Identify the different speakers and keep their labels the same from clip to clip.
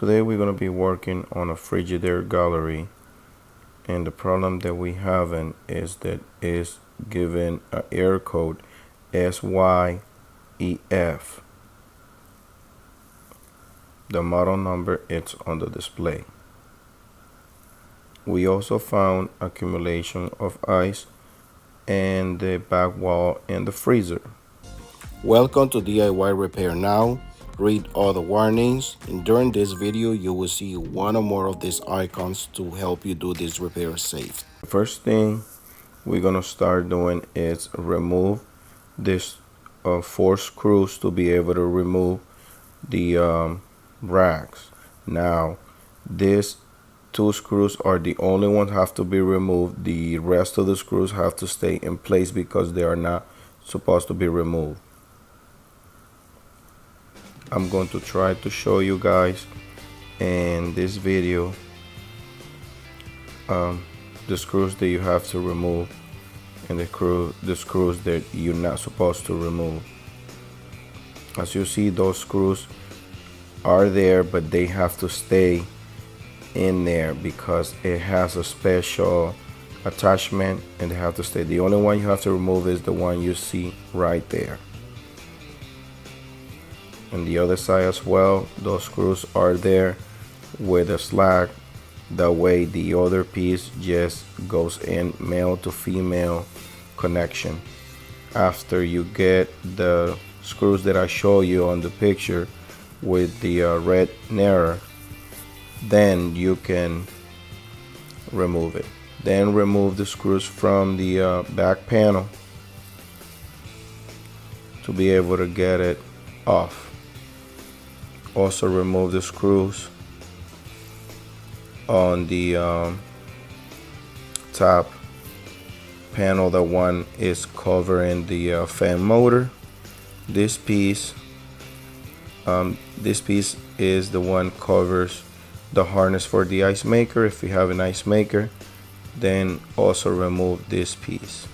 Speaker 1: Today we're going to be working on a Frigidaire gallery, and the problem that we having is that it's given an error code SYEF. The model number is on the display. We also found accumulation of ice and the back wall in the freezer. Welcome to DIY Repair Now. Read all the warnings, and during this video you will see one or more of these icons to help you do this repair safe. The first thing we're gonna start doing is remove this 4 screws to be able to remove the racks. Now these 2 screws are the only ones have to be removed. The rest of the screws have to stay in place because they are not supposed to be removed. I'm going to try to show you guys in this video the screws that you have to remove and the screws that you're not supposed to remove. As you see, those screws are there, but they have to stay in there because it has a special attachment and they have to stay. The only one you have to remove is the one you see right there. And the other side as well, those screws are there with a slack. That way the other piece just goes in male to female connection. After you get the screws that I show you on the picture with the red narrow, then you can remove it. Then remove the screws from the back panel to be able to get it off. Also remove the screws on the top panel. The one is covering the fan motor. This piece is the one covers the harness for the ice maker. If you have an ice maker, then also remove this piece.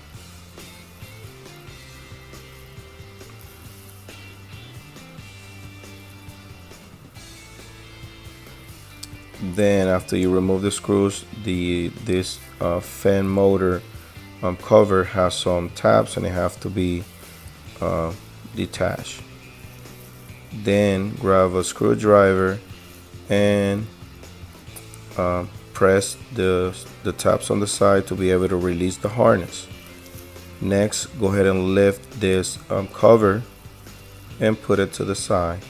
Speaker 1: Then after you remove the screws, this fan motor cover has some tabs and it have to be detached. Then grab a screwdriver and press the tabs on the side to be able to release the harness. Next, go ahead and lift this cover and put it to the side.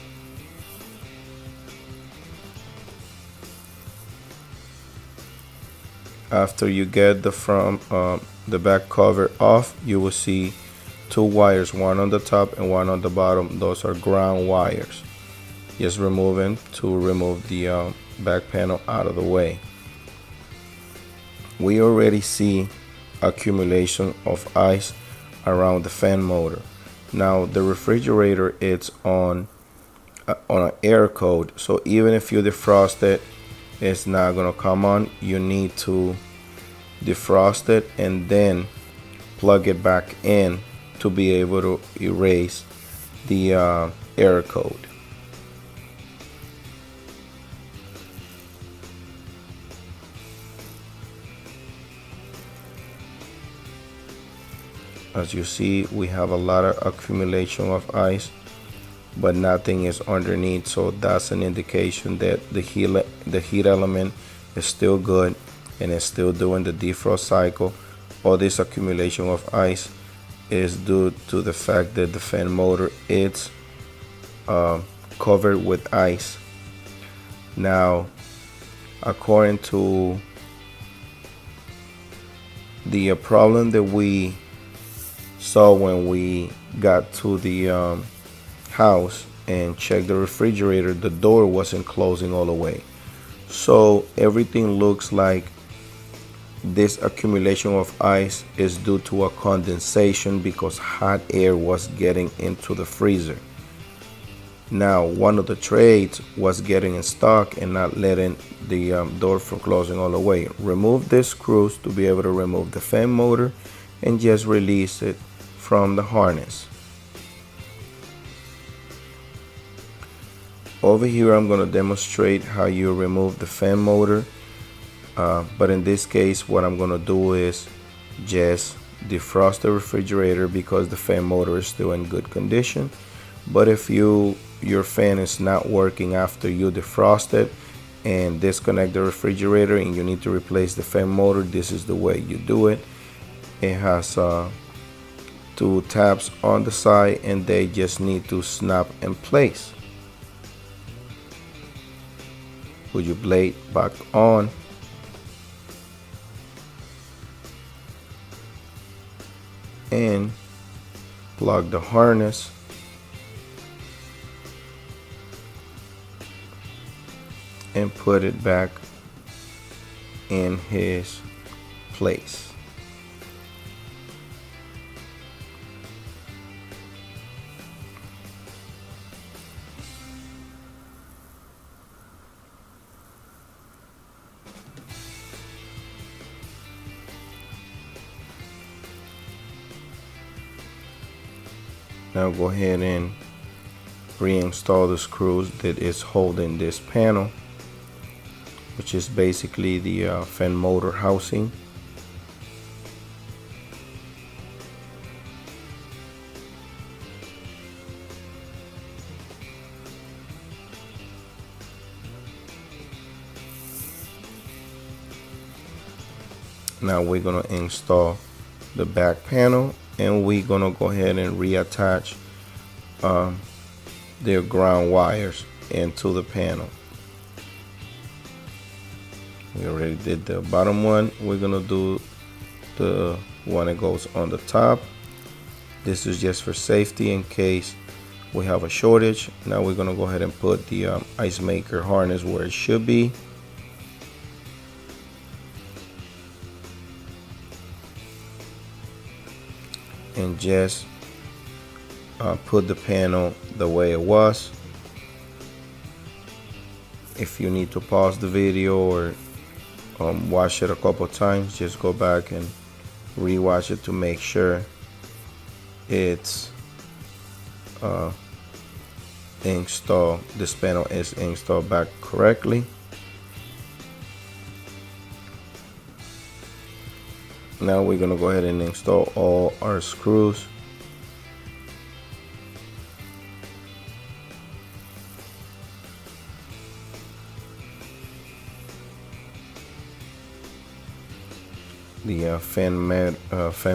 Speaker 1: After you get the back cover off, you will see 2 wires, one on the top and one on the bottom. Those are ground wires. Just remove the back panel out of the way. We already see accumulation of ice around the fan motor. Now the refrigerator is on an air code, so even if you defrost it, it's not gonna come on. You need to defrost it and then plug it back in to be able to erase the error code. As you see, we have a lot of accumulation of ice, but nothing is underneath, so that's an indication that the heat element is still good and it's still doing the defrost cycle. All this accumulation of ice is due to the fact that the fan motor is covered with ice. Now, according to the problem that we saw when we got to the house and checked the refrigerator, the door wasn't closing all the way. So everything looks like this accumulation of ice is due to a condensation because hot air was getting into the freezer. Now one of the trays was getting stuck and not letting the door from closing all the way. Remove these screws to be able to remove the fan motor and just release it from the harness. Over here I'm going to demonstrate how you remove the fan motor, but in this case what I'm going to do is just defrost the refrigerator because the fan motor is still in good condition. But if your fan is not working after you defrost it and disconnect the refrigerator and you need to replace the fan motor, this is the way you do it. It has two tabs on the side and they just need to snap in place. Put your blade back on. And plug the harness. And put it back in his place. Now go ahead and reinstall the screws that is holding this panel, which is basically the fan motor housing. Now we're going to install the back panel, and we're going to go ahead and reattach their ground wires into the panel. We already did the bottom one. We're going to do the one that goes on the top. This is just for safety in case we have a shortage. Now we're going to go ahead and put the ice maker harness where it should be. And just put the panel the way it was. If you need to pause the video or watch it a couple times, just go back and rewatch it to make sure it's installed. This panel is installed back correctly. Now we're going to go ahead and install all our screws. The fan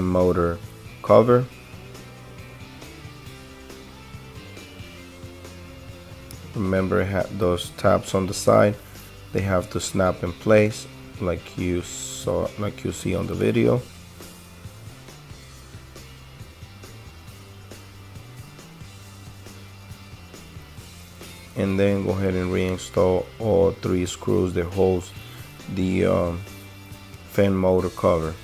Speaker 1: motor cover. Remember, those tabs on the side, they have to snap in place like you see on the video. And then go ahead and reinstall all three screws that holds the fan motor cover.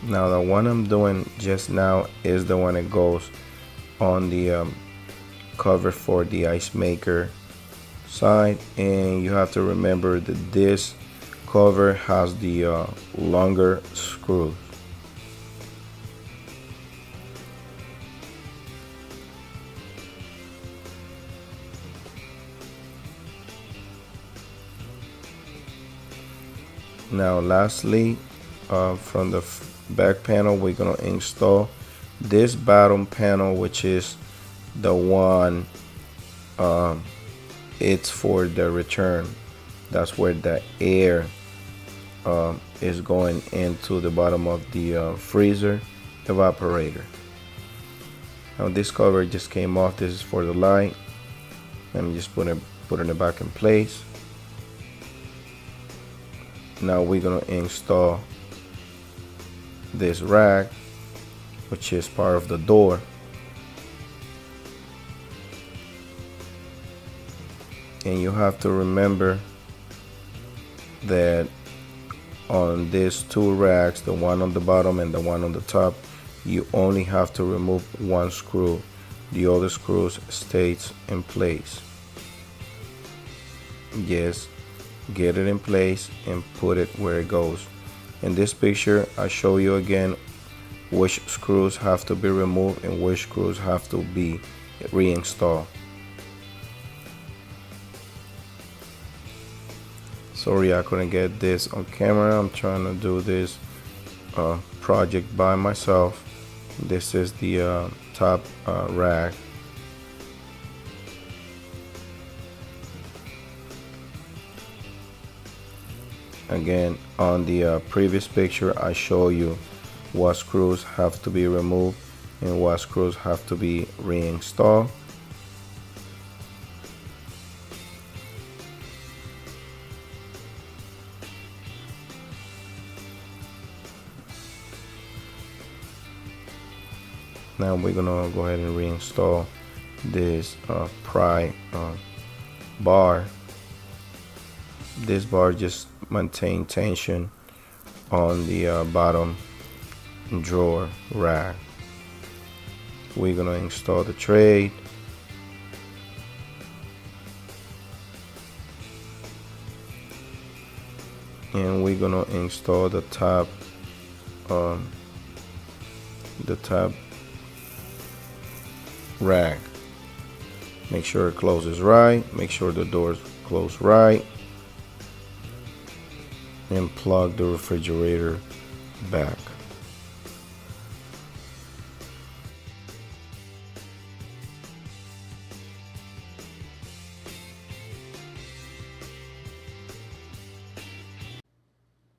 Speaker 1: Now the one I'm doing just now is the one that goes on the cover for the ice maker side, and you have to remember that this cover has the longer screw. Now lastly, from the back panel, we're going to install this bottom panel, which is the one it's for the return. That's where the air is going into the bottom of the freezer evaporator. Now this cover just came off. This is for the light. I'm just putting it back in place. Now we're going to install this rack, which is part of the door. And you have to remember that on these two racks, the one on the bottom and the one on the top, you only have to remove one screw. the other screws stays in place. Just get it in place and put it where it goes. In this picture, I show you again which screws have to be removed and which screws have to be reinstalled. Sorry I couldn't get this on camera. I'm trying to do this project by myself. This is the top rack. Again, on the previous picture I show you what screws have to be removed and what screws have to be reinstalled. Now we're gonna go ahead and reinstall this pry bar. This bar just maintain tension on the bottom drawer rack. We're gonna install the tray. And we're gonna install the top rack. Make sure it closes right, make sure the doors close right, and plug the refrigerator back.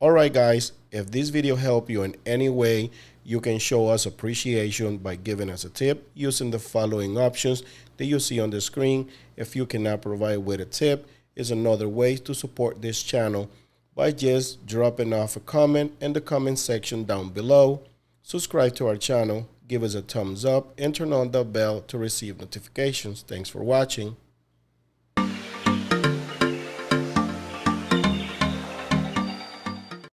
Speaker 1: Alright guys, if this video helped you in any way, you can show us appreciation by giving us a tip using the following options that you see on the screen. If you cannot provide with a tip, is another way to support this channel by just dropping off a comment in the comment section down below. Subscribe to our channel, give us a thumbs up, and turn on the bell to receive notifications. Thanks for watching.